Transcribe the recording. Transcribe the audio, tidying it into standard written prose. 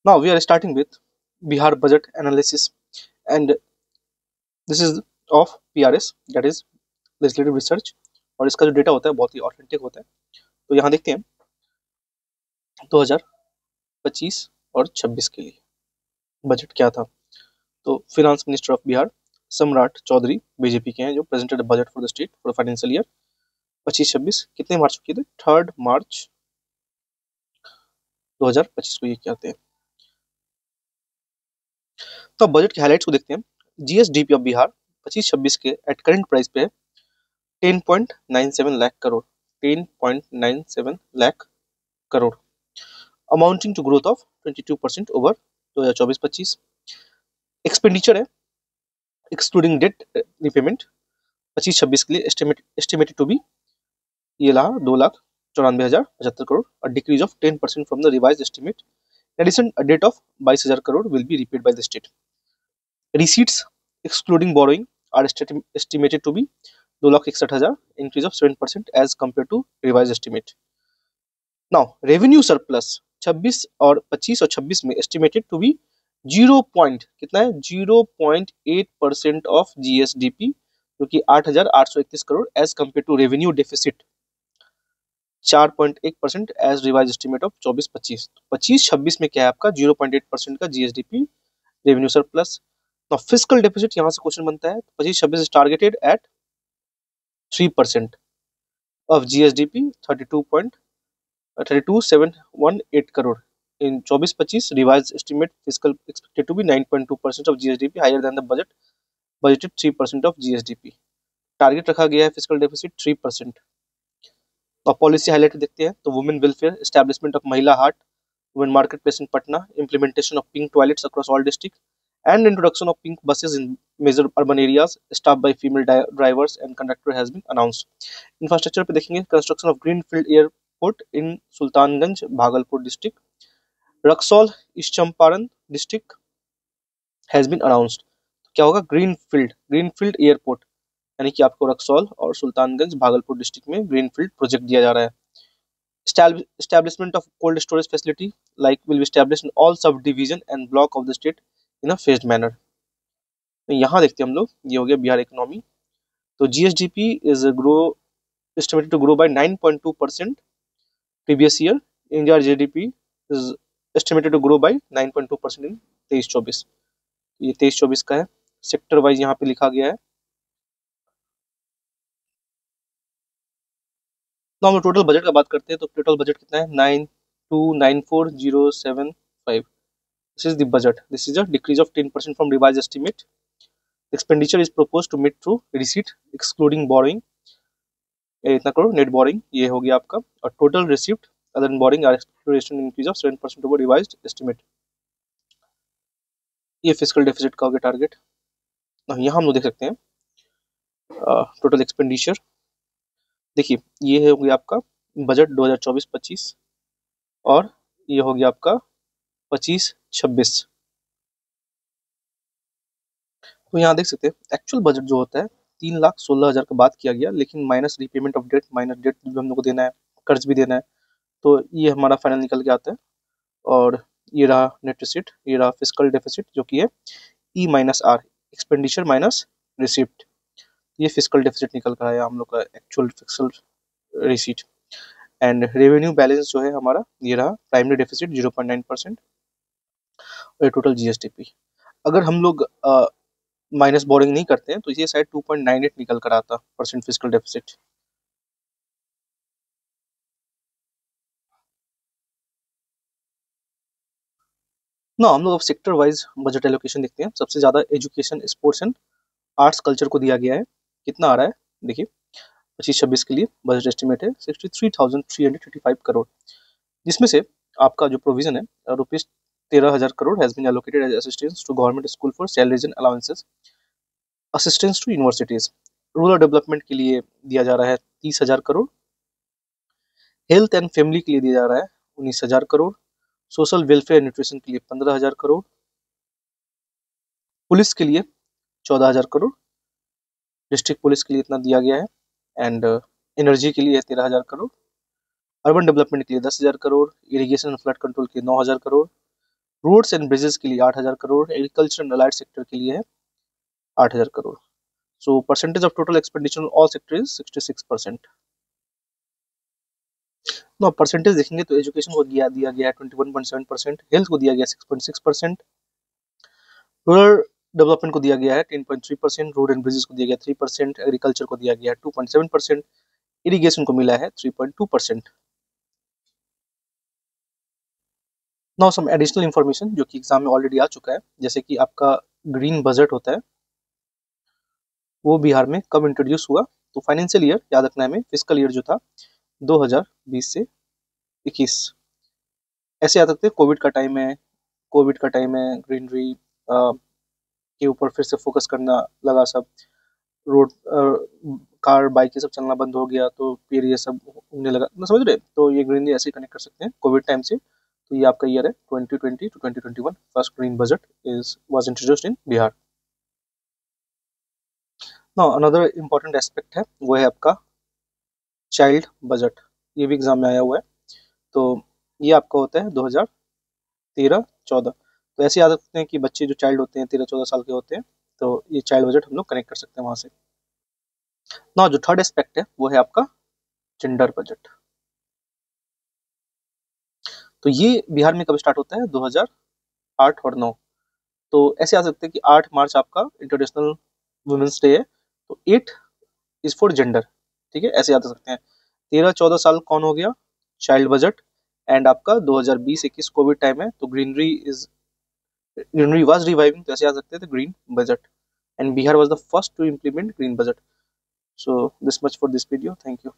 Now we are starting with Bihar budget analysis, and this is of PRS, that is legislative research। और इसका जो data होता है बहुत ही ऑथेंटिक होता है। तो यहाँ देखते हैं 2025 और 26 के लिए बजट क्या था। तो फिनांस मिनिस्टर ऑफ बिहार सम्राट चौधरी बीजेपी के हैं, जो presented budget for the state for financial year 25-26। कितने मार्च को किए थे? 3 मार्च 2025 को ये क्या आते हैं। तो अब बजट के हाइलाइट्स को देखते हैं। जीएसडीपी ऑफ बिहार 25-26 के एट करेंट प्राइस पे 10.97 lakh crore, 10.97 lakh crore, amounting to growth of 22% over 2024-25। Expenditure है एक्सक्लूडिंग डेट रिपेमेंट 25-26 के लिए एस्टिमेटेड टू बी ये रहा 2,94,075 crore, a decrease of 10% from the revised estimate. In addition, a debt of 22,000 crore will be repaid by the state. Receipts excluding borrowing are estimated to be 2,61,000, increase of 7% as compared to revised estimate. Now, revenue surplus 26 और 25 और 26 में estimated to be 0 point कितना है 0.8% of GSDP, जो कि 8,831 crore as compared to revenue deficit 4.1% as revise estimate of 24-25। 25-26 में क्या है आपका 0.8% का GSDP revenue surplus. Now fiscal deficit यहाँ से क्वेश्चन बनता है। 25-26 is targeted at 3% of GSDP 32,718 crore. In 24-25 revise estimate fiscal expected to be 9.2% of GSDP, higher than the budgeted 3% of GSDP. Target रखा गया है फिस्कल डेफिसिट 3%। और पॉलिसी हाईलाइट देखते हैं तो women welfare, establishment of Mahila Haat, women marketplace in Patna, implementation of pink toilets across all district and introduction of pink buses in major urban areas staffed by female drivers and conductor has been announced. Infrastructure पे देखेंगे construction of greenfield airport in Sultanganj Bhagalpur district, Raxaul east Champaran district has been announced। क्या होगा greenfield airport, यानी कि आपको रक्सौल और Sultanganj Bhagalpur district में greenfield project दिया जा रहा है। Establishment of cold storage facility like will be established in all subdivision and block of the state in a phased manner। तो यहाँ देखते हैं हम लोग, ये हो गया बिहार इकोनॉमी। तो GSDP is grow estimated to grow by 9.2% previous year। India GDP is estimated to grow by 9.2% in 23-24। ये 23-24 का है। सेक्टर वाइज यहाँ पे लिखा गया है। तो हम टोटल बजट का बात करते हैं तो टोटल बजट कितना है 9294,075। This is the budget. This is a decrease of 10% from revised estimate. Expenditure is proposed to meet through receipt excluding borrowing, इतना करो नेट बोरिंग ये हो गया आपका। और total receipt other than borrowing are expected increase of 7% over revised estimate. ये fiscal deficit का हो गया टारगेट। यहाँ हम लोग देख सकते हैं टोटल एक्सपेंडिचर। देखिए ये हो गया आपका बजट 2024-25 और ये हो गया आपका 25-26। तो यहाँ देख सकते हैं एक्चुअल बजट जो होता है 3,16,000 का बात किया गया, लेकिन minus repayment of debt, minus debt जो हम लोग को देना है, कर्ज भी देना है, तो ये हमारा फाइनल निकल के आता है। और ये रहा नेट रिसिप्ट, ये रहा फिस्कल डेफिसिट जो कि है E minus R, expenditure minus receipt. ये फिस्कल डेफिसिट निकल कर आया हम लोग का actual fiscal receipt. And revenue balance जो है हमारा ये रहा प्राइमरी डेफिसिट 0.9% और टोटल जीएसडीपी। अगर हम लोग माइनस बोरिंग नहीं करते हैं तो ये शायद 2.98 निकल कर आता परसेंट फिस्कल डेफिसिट। ना हम लोग अब सेक्टर वाइज बजट एलोकेशन देखते हैं। सबसे ज्यादा education, sports and arts culture को दिया गया है। कितना आ रहा है देखिए 25-26 के लिए बजट एस्टिमेट है 63,335 करोड़, जिसमें से आपका जो प्रोविजन है ₹13,000 crore has been allocated as assistance to government school for salaries and allowances, assistance to universities. Rural development के लिए दिया जा रहा है 30,000 करोड़, हेल्थ एंड फैमिली के लिए दिया जा रहा है 19,000 करोड़, सोशल वेलफेयर न्यूट्रिशन के लिए 15,000 करोड़, पुलिस के लिए 14,000 करोड़, डिस्ट्रिक्ट पुलिस के लिए इतना दिया गया है, एंड एनर्जी के लिए 13,000 करोड़, अर्बन डेवलपमेंट के लिए 10,000 crore, irrigation and flood control के लिए 9,000 करोड़, रोड्स एंड ब्रिजेस के लिए 8,000 crore, agriculture and allied sector के लिए है 8,000 crore. So percentage of total expenditure on all sector is 66%। Now percentage देखेंगे तो एजुकेशन को दिया गया है 21.7%, हेल्थ को दिया गया 6.6%, रूरल डेवलपमेंट को दिया गया है 10.3%, रोड एंड ब्रिजेस को दिया गया 3%, एग्रीकल्चर को दिया गया 2.7%, इरिगेशन को मिला है 3.2%। नाउ सम एडिशनल इंफॉर्मेशन जो कि एग्जाम में ऑलरेडी आ चुका है, जैसे कि आपका ग्रीन बजट होता है वो बिहार में कब इंट्रोड्यूस हुआ। तो फाइनेंशियल ईयर याद रखना है हमें, फिस्कल ईयर जो था 2020 से 21। ऐसे याद रखते हैं कोविड का टाइम है, ग्रीनरी के ऊपर फिर से फोकस करना लगा सब, रोड कार बाइक ये सब चलना बंद हो गया तो फिर ये सब उगने लगा, ना समझ रहे। तो ये ग्रीनरी ऐसे कनेक्ट कर सकते हैं कोविड टाइम से। तो ये आपका ईयर है 2020 to 2021, first green budget was introduced in Bihar. Now another important aspect है वो है आपका चाइल्ड बजट, ये भी एग्जाम में आया हुआ है। तो ये आपका होता है 2013-14। तो ऐसे याद रखते हैं कि बच्चे जो चाइल्ड होते हैं 13-14 साल के होते हैं, तो ये चाइल्ड बजट हम लोग कनेक्ट कर सकते हैं वहां से। ना जो थर्ड एस्पेक्ट है वो है आपका जेंडर बजट। तो ये बिहार में कब स्टार्ट होता है 2008 और 9। तो ऐसे आ सकते हैं कि 8 मार्च आपका इंटरनेशनल वुमेन्स डे है, तो 8 इज फॉर जेंडर, ठीक है, ऐसे याद रख सकते हैं। 13-14 साल कौन हो गया, चाइल्ड बजट। एंड आपका 2020-21 कोविड टाइम है, तो ग्रीनरी वाज रिवाइविंग, तो ऐसे याद सकते थे green budget. And Bihar was the first to implement green budget. So this much for this video, thank you.